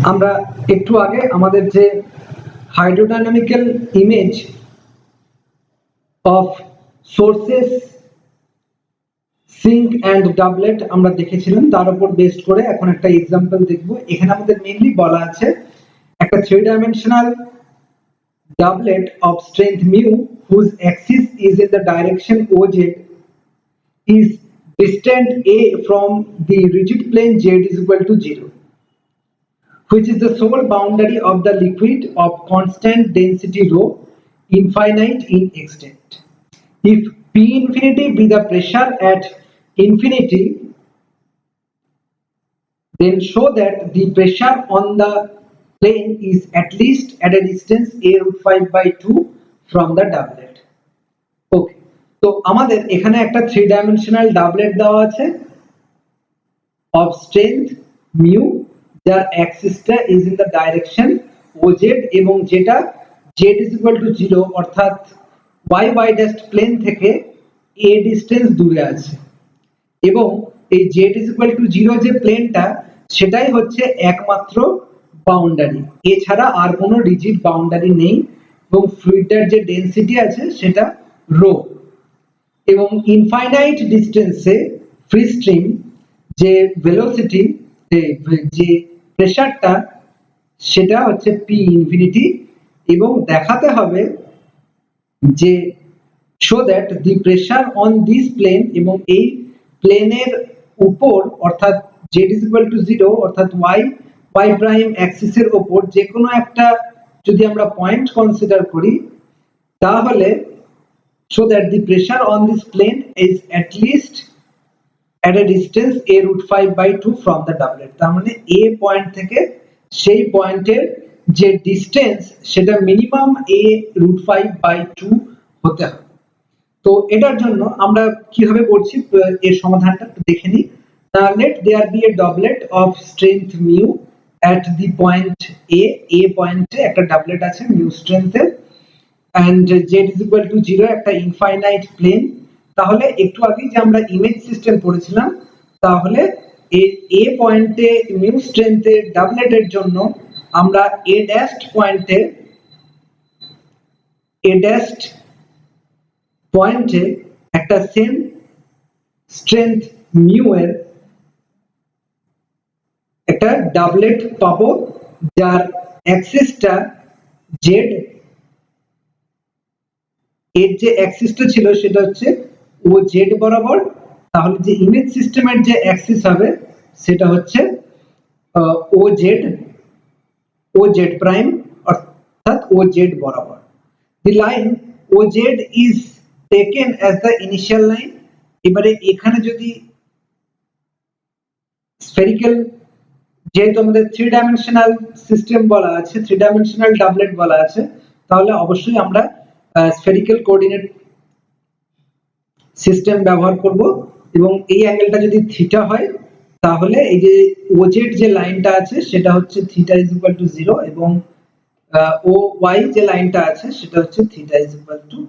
আমরা একটু আগে আমাদের যে hydrodynamical image of sources sink and doublet আমরা দেখেছিলাম, তার উপর বেসড করে এখন একটা এক্সাম্পল দেখব। এখানে আমাদের মেইনলি বলা আছে একটা 3 dimensional doublet of strength mu whose axis is in the direction OZ is distant A from the rigid plane Z is equal to 0, which is the sole boundary of the liquid of constant density rho, infinite in extent. If P infinity be the pressure at infinity, then show that the pressure on the plane is at least at a distance a root 5 by 2 from the doublet. Okay, তো আমাদের এখানে একটা 3 dimensional ডাবলেট দেওয়া আছে of strength mu, যার অ্যাক্সিসটা is in the direction OZ এবং যেটা z is equal to 0 অর্থাৎ y dash প্লেন থেকে a ডিসটেন্স দূরে আছে, এবং এই z is equal to 0 যে প্লেনটা সেটাই হচ্ছে একমাত্র বাউন্ডারি, এছাড়া আর কোনো রিজিড বাউন্ডারি নেই, এবং ফ্লুইডটার যে ডেনসিটি আছে সেটা রো, এবং ইনফাইনাইট ডিসটেন্সে ফ্রি স্ট্রিম যে ভেলোসিটি যে প্রেসারটা সেটা হচ্ছে পি ইনফিনিটি, এবং দেখাতে হবে যে show that the pressure on this plane, এবং এই প্লেনের উপর অর্থাৎ z is equal to 0 অর্থাৎ y প্রাইম অ্যাক্সিসের উপর যে কোনো একটা যদি আমরা পয়েন্ট কনসিডার করি, তাহলে so that the pressure on this plane is at least at a distance a root 5 by 2 from the doublet. তার মানে a পয়েন্ট থেকে সেই পয়েন্টের যে ডিসটেন্স সেটা মিনিমাম a root 5 by 2 হতে হবে। তো এটার জন্য আমরা কিভাবে করছি এর সমাধানটা একটু দেখে নিই। let there be a doublet of strength mu at the point a পয়েন্টে একটা ডাবলেট আছে mu strength এর, and z is equal to 0 একটা ইনফাইনাইট প্লেন। তাহলে একটু আগে যে আমরা ইমেজ সিস্টেম পড়েছিলাম, তাহলে এই a পয়েন্টে মিউ স্ট্রেংথের ডাবলেটের জন্য আমরা a ড্যাশড পয়েন্টে একটা সেম স্ট্রেংথ মিউ এর একটা ডাবলেট পাবো, যার অ্যাক্সিসটা z, এর যে অ্যাক্সিসটা ছিল সেটা হচ্ছে OZ বরাবর। তাহলে যে ইমেজ সিস্টেমের যে অ্যাক্সিস হবে সেটা হচ্ছে OZ প্রাইম অর্থাৎ OZ বরাবর। The line OZ is taken as the initial line। এবারে এখানে যদি স্ফেরিক্যাল, যেহেতু আমাদের 3 ডাইমেনশনাল সিস্টেম বলা আছে, 3 ডাইমেনশনাল ডাবলেট বলা আছে, তাহলে অবশ্যই আমরা স্ফেরিক্যাল কোঅর্ডিনেট সিস্টেম ব্যবহার করব, এবং এই অ্যাঙ্গেলটা যদি থিটা হয় তাহলে এই যে OZ যে লাইনটা আছে সেটা হচ্ছে থিটা ইজ ইকুয়াল টু 0, এবং OY যে লাইনটা আছে সেটা হচ্ছে theta is equal to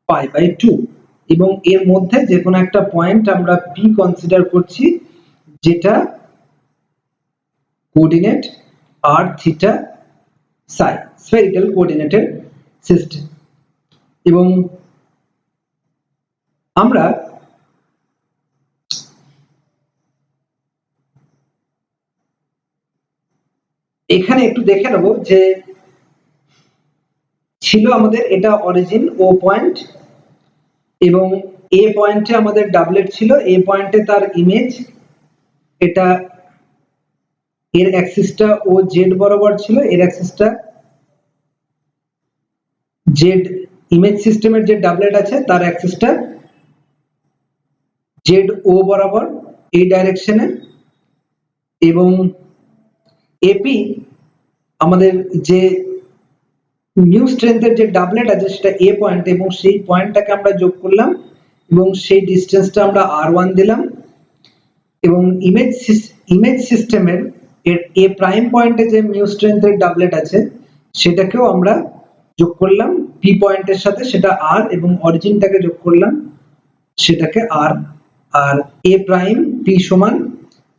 pi by 2, এবং এর মধ্যে যে কোনো একটা পয়েন্ট আমরা P কনসিডার করছি যেটা coordinate r theta psi, spherical coordinated system. এবং আমরা এখানে একটু দেখে নেব যে ছিল আমাদের এটা অরিজিন O পয়েন্ট, এবং A পয়েন্টে আমাদের ডাবলেট ছিল, A পয়েন্টে তার ইমেজ, এটা এর অ্যাক্সিসটা OZ বরাবর ছিল, এর অ্যাক্সিসটা Z, ইমেজ সিস্টেমের যে ডাবলেট আছে তার অ্যাক্সিসটা ZO বরাবর এই ডাইরেকশনে, এবং AP আমাদের যে নিউ স্ট্রেংথের যে ডাবলেট আছে সেটা A পয়েন্ট, এবং সেই পয়েন্টটাকে আমরা যোগ করলাম এবং সেই ডিসটেন্সটা আমরা R1 দিলাম, এবং ইমেজ সিস্টেমের এর A প্রাইম পয়েন্টে যে নিউ স্ট্রেংথের ডাবলেট আছে সেটাকেও আমরা যোগ করলাম P পয়েন্টের সাথে, সেটা R, এবং অরিজিনটাকে যোগ করলাম সেটাকে R, আর A প্রাইম P সমান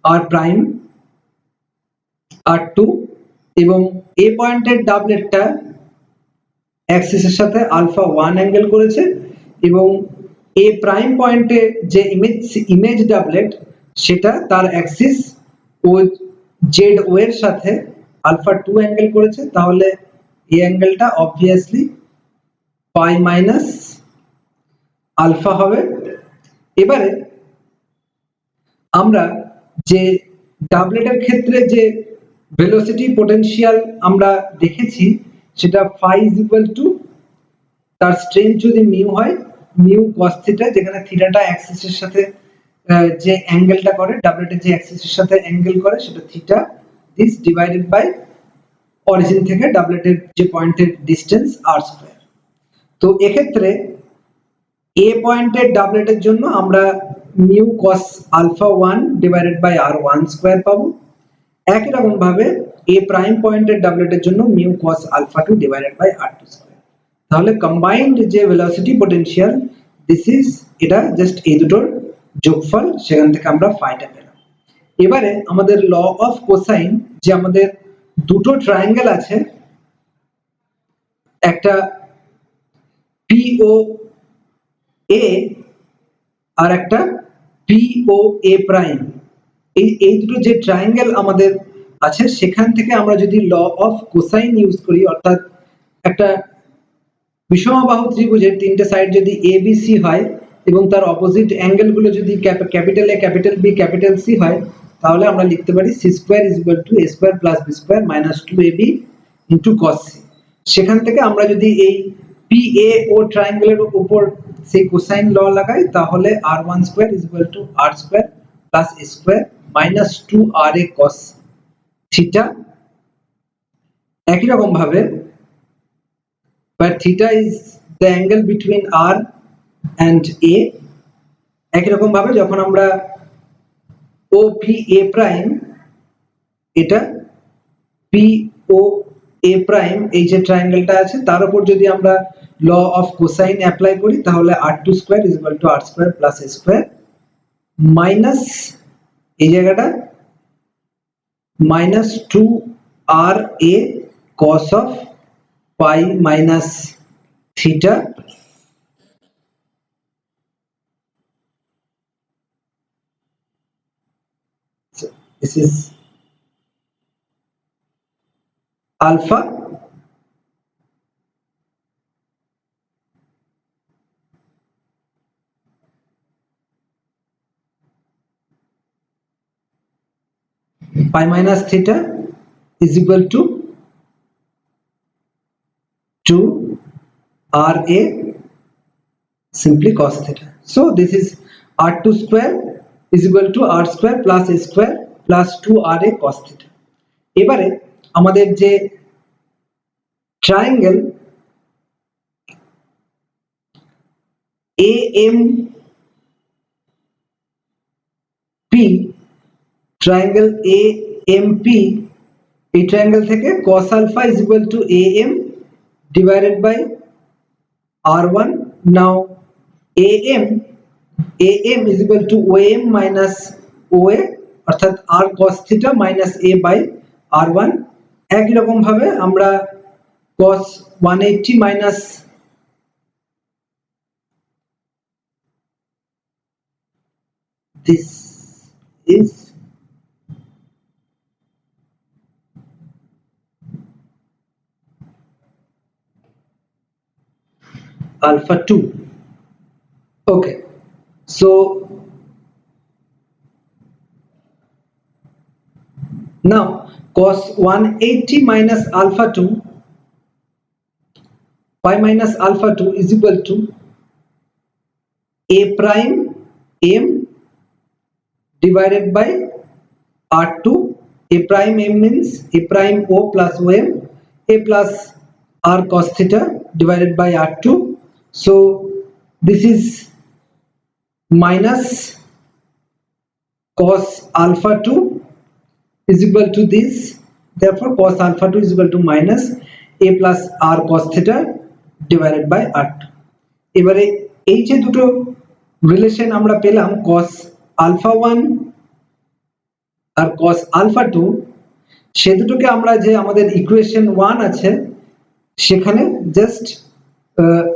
R প্রাইম R2 এবং এ পয়েন্টের ডাবলেটটা অ্যাক্সিসের সাথে আলফা 1 অ্যাঙ্গেল করেছে এবং এ প্রাইম পয়েন্টে যে ইমেজ ডাবলেট সেটা তার অ্যাক্সিস ও জেড ও এর সাথে আলফা 2 অ্যাঙ্গেল করেছে, তাহলে এই অ্যাঙ্গেলটা অবভিয়াসলি পাই মাইনাস আলফা হবে। এবারে আমরা যে ডাবলেটের ক্ষেত্রে যে ভেলোসিটি পোটেনশিয়াল আমরা দেখেছি সেটা ফাই ইজ ইকুয়াল টু তার স্ট্রেংথ যদি মিউ হয় মিউ কস থিটা, যেখানে থিটাটা অ্যাক্সিসের সাথে যে অ্যাঙ্গেলটা করে ডাবলেটের যে অ্যাক্সিসের সাথে অ্যাঙ্গেল করে সেটা theta, this divided by origin থেকে ডাবলেটের যে পয়েন্টের ডিসটেন্স আর স্কয়ার। তো এক্ষেত্রে এ পয়েন্টের ডাবলেটের জন্য আমরা mu cos alpha 1 divided by R 1 square পাবো। একই রকম ভাবে এ প্রাইম পয়েন্টের ডাবলেটের জন্য mu cos alpha 2 divided by R 2 square. তাহলে কম্বাইন্ড যে ভেলোসিটি পোটেনশিয়াল দিস ইজ, এটা জাস্ট এই দুটোর যোগফল, সেখান থেকে আমরা ফাইটা পেলাম। এবারে আমাদের ল অফ কোসাইন, যে আমাদের দুটো ট্রায়াঙ্গেল আছে, একটা পিও এ আর একটা পিও এ প্রাইম, এই দুটো যে ট্রায়াঙ্গেল আমাদের আছে সেখান থেকে আমরা যদি ল অফ কোসাইন ইউজ করি, অর্থাৎ একটা বিষমবাহু ত্রিভুজের তিনটে সাইড যদি এ বি সি হয় এবং তার অপোজিট অ্যাঙ্গেল গুলো যদি capital A capital B capital C হয়, তাহলে আমরা লিখতে পারি C square is equal to A square plus B square minus 2ab into cos c। সেখান থেকে আমরা যদি এই পি এ ও ট্রায়াঙ্গেলের উপর সেই কোসাইন ল লাগাই, তাহলে r1 square is equal to r square plus a square minus 2ra cos theta. একই রকম ভাবে where theta is the angle between r and a, একই রকম ভাবে যখন আমরা OPA প্রাইম, এটা POA প্রাইম, এই যে ট্রায়াঙ্গেলটা আছে তার উপর যদি আমরা ল অফ কোসাইন অ্যাপ্লাই করি, তাহলে r2 square is equal to r square plus a square minus এই জায়গাটা minus 2ra cos of pi minus theta so this is alpha pi minus theta is equal to 2ra simply cos theta. So this is r2 square is equal to r square plus a square plus 2ra cos theta. এবারে আমাদের যে triangle AMP, triangle AMP, এই triangle থেকে cos alpha is equal to AM divided by r1. Now AM is equal to OM minus OA, অর্থাৎ r cos theta minus a by r1। একই রকম ভাবে আমরা cos 180 minus this is alpha 2. Okay, so now cos 180 minus alpha 2 pi minus alpha 2 is equal to a prime m divided by r2. A prime m means a prime o plus om, a plus r cos theta divided by r2. So this is minus cos alpha 2 is equal to this, therefore cos alpha 2 is equal to minus a plus r cos theta divided by r2. এবারে এই যে দুটো relation আমরা পেলাম cos alpha 1 আর cos alpha 2, সে দুটোকে আমরা যে আমাদের ইকুয়েশন 1 আছে সেখানে জাস্ট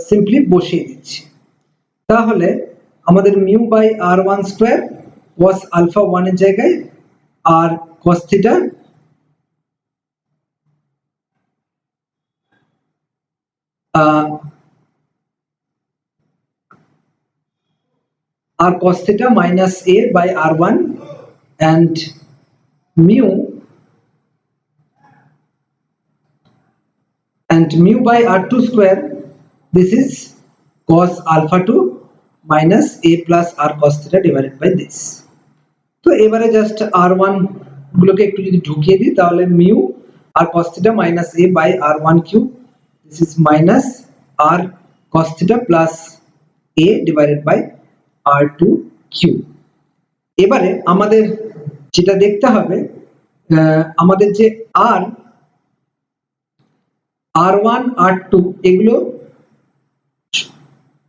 সিম্পলি বসিয়ে দিচ্ছি। তাহলে আমাদের mu by R one square cos alpha 1 এর জায়গায় আর cos theta r cos theta minus a by r1 and mu by r2 square, this is cos alpha 2 minus a plus r cos theta divided by this. তো এবারে just r1 গুলোকে একটু যদি ঢুকিয়ে দিই তাহলে mu r cos theta minus a by r1 cube, this is minus r cos theta plus a divided by r2 cube. এবারে আমাদের যেটা দেখতে হবে আমাদের যে r1 r2 এগুলো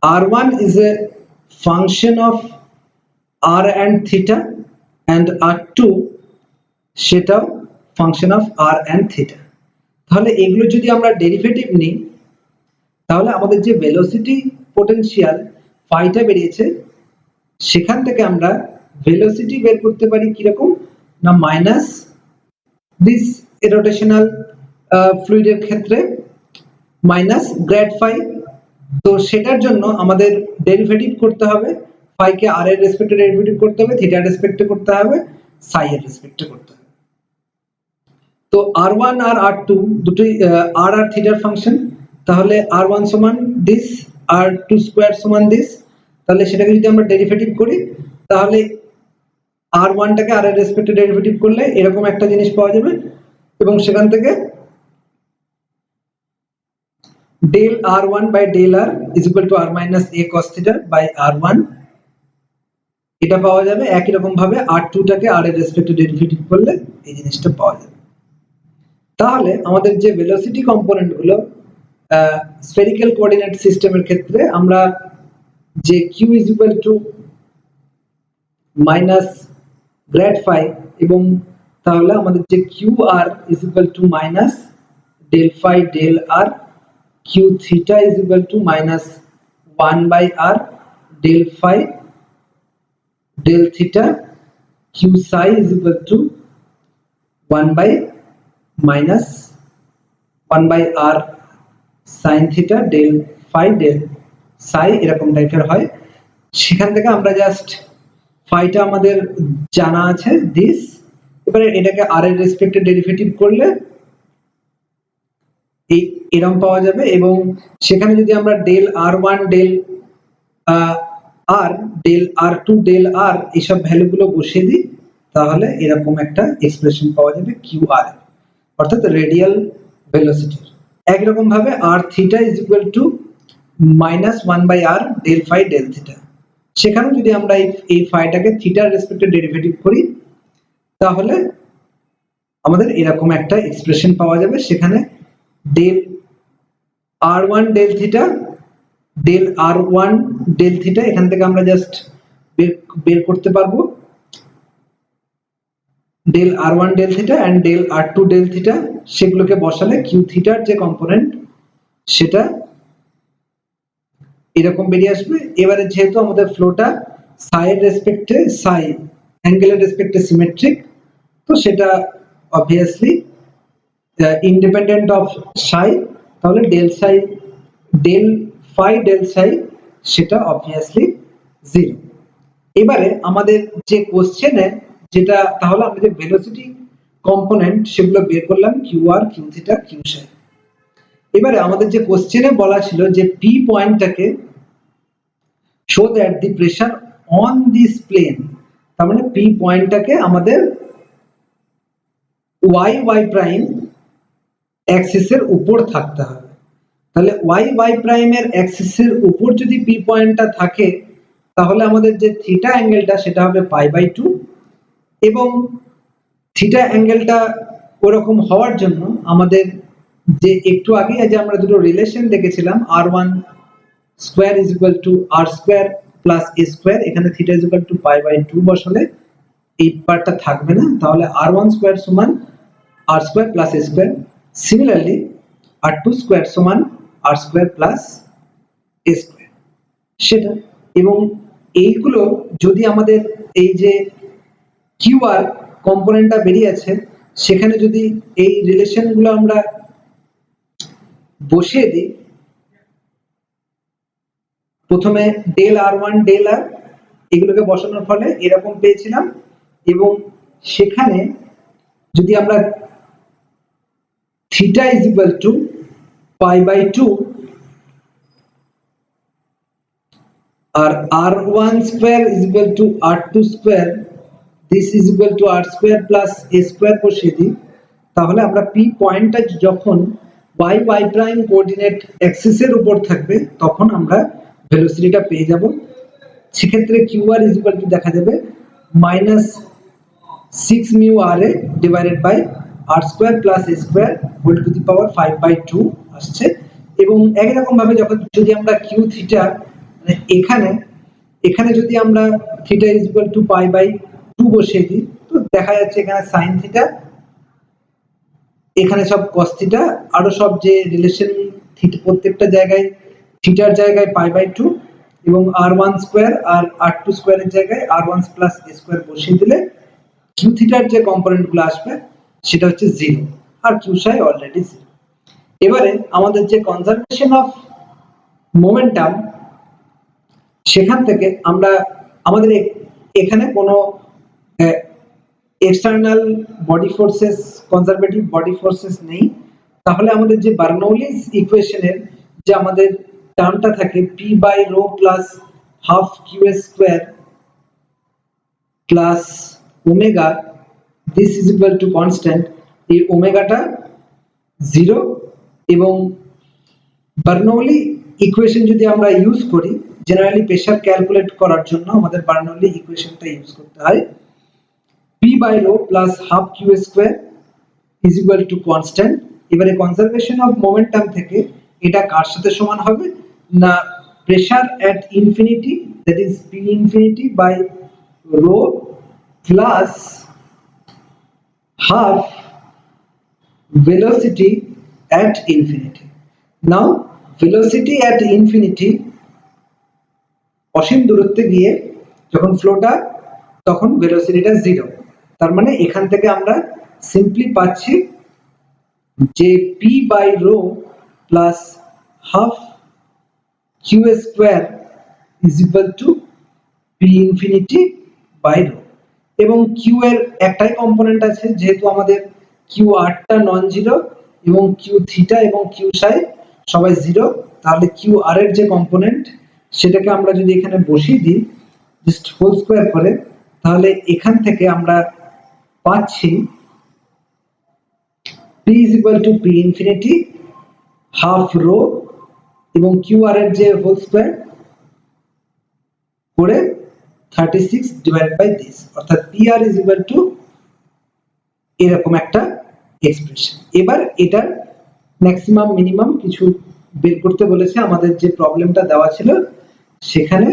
r1 is a function of r and theta and r2 সেটাও function of r and theta। তাহলে এগুলো যদি আমরা ডেরিভেটিভ নিই তাহলে আমাদের যে ভেলোসিটি পোটেনশিয়াল ফাইটা বেরিয়েছে সেখান থেকে আমরা ভেলোসিটি বের করতে পারি কিরকম না মাইনাস দিস রোটেশনাল ফ্লুইডের ক্ষেত্রে মাইনাস গ্রেড ফাই। তো সেটার জন্য আমাদের ডেরিভেটিভ করতে হবে, ফাইকে আর এর রেসপেক্টে ডেরিভেটিভ করতে হবে, থিটার রেসপেক্টে করতে হবে, সাই এর রেসপেক্টে করতে হবে। তো r1 আর r2 দুটোই r আর থিটার ফাংশন, তাহলে r1 সমান দিস, r2 স্কয়ার সমান দিস। তাহলে সেটাকে যদি আমরা ডেরিভেটিভ করি তাহলে r1 টাকে r এর রেসপেক্টে ডেরিভেটিভ করলে এরকম একটা জিনিস পাওয়া যাবে এবং সেখান থেকে del r1 by del r is equal to r minus a cos theta by r1 এটা পাওয়া যাবে। একই রকম ভাবে r2 টাকে r এর রেসপেক্টে ডেরিভেটিভ করলে এই জিনিসটা পাওয়া যাবে। তাহলে আমাদের যে ভেলোসিটি কম্পোনেন্ট গুলো স্ফেরিক্যাল কোঅর্ডিনেট সিস্টেমের ক্ষেত্রে আমরা যে q is equal to minus grad phi এবং তাহলে আমাদের যে qr is equal to minus del phi del r, q theta is equal to minus 1 by r del phi del theta, q psi is equal to 1 by minus 1 by r sin theta del phi del psi এরকম টাইপের হয়। সেখান থেকে আমরা just ফাইটা আমাদের জানা আছে দিস, এবারে এটাকে r এর রেসপেক্টে ডেরিভেটিভ করলে এই এরকম পাওয়া যাবে এবং সেখানে যদি আমরা del r1 del r del r2 del r এইসব ভ্যালুগুলো বসিয়ে দিই তাহলে এরকম একটা এক্সপ্রেশন পাওয়া যাবে qr অর্থাৎ রেডিয়াল ভেলোসিটি। একই রকম ভাবে r theta is equal to minus 1 by r del phi del theta, সেখানে যদি আমরা এই ফাইটাকে থিটার রেসপেক্টে ডেরিভেটিভ করি তাহলে আমাদের এরকম একটা এক্সপ্রেশন পাওয়া যাবে। সেখানে del r1 del theta del r1 del theta এখান থেকে আমরা জাস্ট বের করতে পারবো del r1 del theta and del r2 del theta, সেগুলোকে বসালে q থিটার যে কম্পোনেন্ট সেটা এরকম বেরিয়ে আসবে। এবারে যেহেতু আমাদের ফ্লোটা সাই এর রেসপেক্টে সাই অ্যাঙ্গেলের রেসপেক্টে সিমেট্রিক, তো সেটা অবভিয়াসলি ইন্ডিপেন্ডেন্ট অফ সাই, তাহলে ডেল সাই ডেল ফাই ডেল সাই সেটা অবভিয়াসলি 0। এবারে আমাদের যে কোশ্চেনে যেটা তাহলে আমরা যে ভেলোসিটি কম্পোনেন্ট সেগুলো বের করলাম qr q theta q psi। এবারে আমাদের যে কোশ্চেনে বলা ছিল যে p পয়েন্টটাকে show that the pressure on this plane, তার মানে p পয়েন্টটাকে আমাদের y প্রাইম অ্যাক্সিসের উপর থাকতে হবে। তাহলে y প্রাইমের অ্যাক্সিসের উপর যদি p পয়েন্টটা থাকে তাহলে আমাদের যে থিটা অ্যাঙ্গেলটা সেটা হবে π/2 এবং থিটা অ্যাঙ্গেলটা ওরকম হওয়ার জন্য আমাদের যে একটু আগে যে আমরা দুটো রিলেশন দেখেছিলাম r1 square is equal to r square plus a square, এখানে থিটা ইজ ইকুয়াল টু π/2 বসালে এই পার্টটা থাকবে না, তাহলে r1 স্কয়ার সমান r square plus a square. Similarly r2 square সমান r square plus a square সেটা। এবং এইগুলো যদি আমাদের এই যে qr কম্পোনেন্টটা বেরিয়ে আছে সেখানে যদি এই রিলেশনগুলো আমরা বসিয়ে দিই, প্রথমে ডেল r1 ডেল r এগুলোকে বসানোর ফলে এরকম পেয়েছিলাম, এবং সেখানে যদি আমরা theta is equal to pi by 2 আর r1 square is equal to r2 square this is equal to r square plus a square বসিয়ে দিই, তাহলে আমরা p পয়েন্টটা যখন y y প্রাইম কোঅর্ডিনেট অ্যাক্সিসের উপর থাকবে তখন আমরা ভেলোসিটিটা পেয়ে যাব। সেক্ষেত্রে qr ইজ ইকুয়াল টু দেখা যাবে minus 6 mu r a divided by r square plus a square whole to the power 5 by 2 আসছে। এবং একই রকম ভাবে যখন যদি আমরা q থিটা মানে এখানে যদি আমরা theta is equal to pi by 2 বসিয়ে দিই, তো দেখা যাচ্ছে এখানে sin থিটা, এখানে সব cos থিটা, আরো সব যে রিলেশন থিটা প্রত্যেকটা জায়গায় থিটার জায়গায় পাই বাই 2 এবং r1 স্কয়ার আর r2 স্কয়ারের জায়গায় r1 প্লাস a স্কয়ার বসিয়ে দিলে q থিটার যে কম্পোনেন্ট গুলো আসবে সেটা হচ্ছে 0 আর q psi অলরেডি 0। এবারে আমাদের যে কনজারভেশন অফ মোমেন্টাম সেখান থেকে আমরা আমাদের এখানে কোনো external body forces conservative body forces নেই, তাহলে আমাদের যে বার্নৌলিস ইকুয়েশনের যে আমাদের টার্মটা থাকে p by rho plus half Q square plus omega this is equal to constant, এই ওমেগাটা 0 এবং বার্নৌলি ইকুয়েশন যদি আমরা ইউজ করি জেনারেলি প্রেসার ক্যালকুলেট করার জন্য আমাদের বার্নৌলি ইকুয়েশনটা ইউজ করতে হয় p by rho plus half Q square is equal to constant. এবারে কনজারভেশন অফ মোমেন্টাম থেকে এটা কার সাথে সমান হবে না pressure at infinity that is p infinity by rho plus half velocity at infinity. Now velocity at infinity অসীম দূরত্বে গিয়ে যখন ফ্লোটা তখন ভেলোসিটিটা 0, তার মানে এখান থেকে আমরা সিম্পলি পাচ্ছি যে p by rho plus half Q square is equal to p infinity by rho. এবং কিউ এর একটাই কম্পোনেন্ট আছে যেহেতু আমাদের কিউ আর টা নন জিরো এবং কিউ থিটা এবং কিউ সাই সবাই 0, তাহলে কিউ আর এর যে কম্পোনেন্ট সেটাকে আমরা যদি এখানে বসিয়ে দিই জাস্ট হোল স্কয়ার করে, তাহলে এখান থেকে আমরা পাচ্ছি p is equal to p infinity half rho এবং কিউ আর এর যে হোল স্কয়ার করে 36 ডিভাইডেড বাই দিস, অর্থাৎ pr is equal to এরকম একটা এক্সপ্রেশন। এবার এটার ম্যাক্সিমাম মিনিমাম কিছু বের করতে বলেছে, আমাদের যে প্রবলেমটা দেওয়া ছিল সেখানে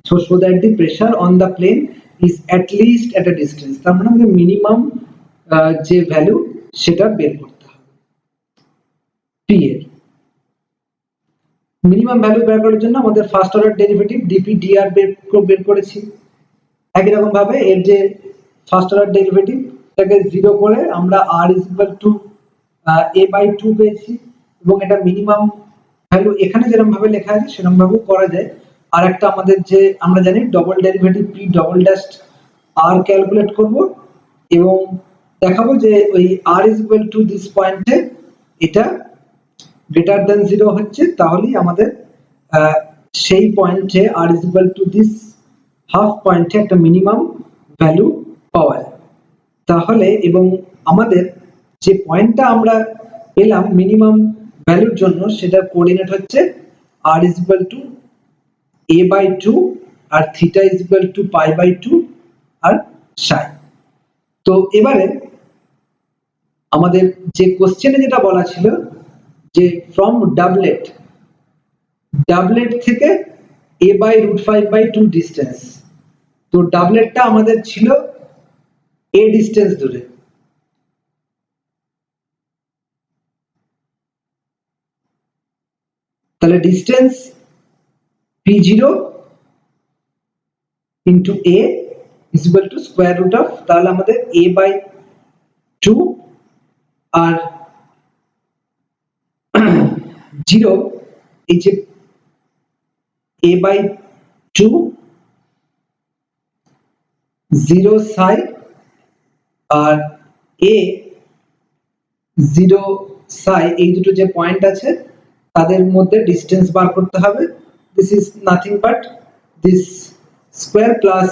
so that the pressure on the plane is at least at a distance, তার মানে আমাদের মিনিমাম যে ভ্যালু সেটা বের করতে হবে p এর। মিনিমাম ভ্যালু বের করার জন্য আমাদের first order derivative dp dr বের করেছি। একই রকম ভাবে এর যে ফার্স্ট অর্ডার ডেরিভেটিভ টাকে 0 করে আমরা r is equal to a by 2 পেয়েছি, এবং এটা মিনিমাম ভ্যালু এখানে যেরকম ভাবে লেখা আছে সেরকম ভাবে করা যায়। আর একটা আমাদের যে আমরা জানি double derivative p double dash r calculate করব এবং দেখাবো যে ওই r is equal to this পয়েন্টে এটা গ্রেটার দ্যান 0 হচ্ছে, তাহলেই আমাদের সেই পয়েন্টে r is equal to this half পয়েন্টে একটা মিনিমাম ভ্যালু পাওয়া যায়। তাহলে এবং আমাদের যে পয়েন্টটা আমরা পেলাম মিনিমাম ভ্যালুর জন্য সেটার কোঅর্ডিনেট হচ্ছে r is equal to a by 2 আর theta is equal to pi by 2 আর psi। তো এবারে আমাদের যে কোশ্চেনে যেটা বলা ছিল যে ফ্রম ডাবলেট থেকে a by root 5 by 2 distance, তো ডাবলেটটা আমাদের ছিল a ডিসটেন্স দূরে, তাহলে distance p0 into a is equal to square root of, তাহলে আমাদের a by 2 আর 0 এই যে a by 2 0 psi R a 0 psi এই দুটো যে পয়েন্ট আছে তাদের মধ্যে ডিসটেন্স বার করতে হবে। This is nothing but this square plus